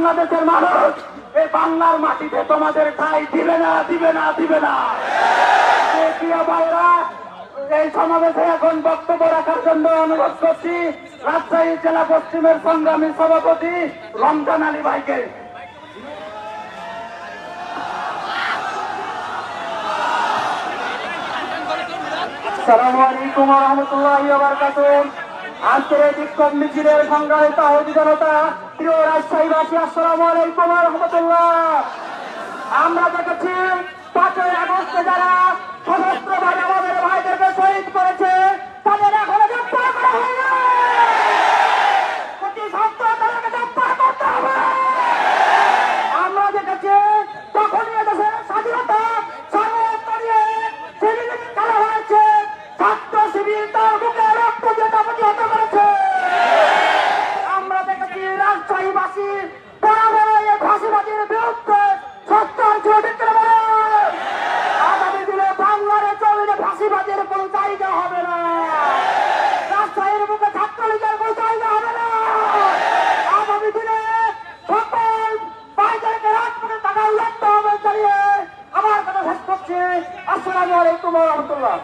বাংলাদেশের মানুষ এই বাংলার মাটিতে তোমাদের ঠাঁই দিবে না, দিবে না, দিবে না। প্রিয় ভাইরা, এই সমাবেশে এখন বক্তব্য রাখার জন্য অনুরোধ করছি রাজশাহী জেলা পশ্চিমের সংগ্রামী সভাপতি রমজান আলী ভাইকে। আসসালামু আলাইকুম ওয়া রাহমাতুল্লাহি ওয়া বারাকাতুহু। আন্তর্জাতিক বিক্ষোভ মিছিলের সংগ্রামিত আহত জনতা, প্রিয় রাজশাহীবাসী, আসসালামু আলাইকুম ওয়া রাহমাতুল্লাহ। আমরা দেখেছি 5ই আগস্টে যারা সশস্ত্রভাবে আমাদের ভাইদেরকে শহীদ করেছে তাদের এখনো গ্রেফতার করা হয়নি। প্রতি সপ্তাহ তাদেরকে গ্রেফতার করতে হবে। আমরা দেখেছি তখনই এদেশের স্বাধীনতা সার্বভৌমত্ব নিয়ে খেলা হয়েছে, ছাত্র শিবির তার বুকে রক্ত দিয়ে প্রতিহত করেছে। আমরা দেখেছি রাজশাহীবাসী বরাবর এই ফাঁসিবাদীর বিরুদ্ধে সত্যার চরিত্র বলে আগামী দিনে বাংলার জমিনে ফাঁসিবাদীর কোনো জায়গা হবে না। রাজশাহীর বুকে ছাত্রলীগের কোনো জায়গা হবে না। আগামী দিনে সকল ভাইদেরকে রাজপথে থাকা উল্লেখ হবে। চালিয়ে আমার কথা শেষ করছি। আসসালামু আলাইকুম ওয়া রাহমাতুল্লাহ।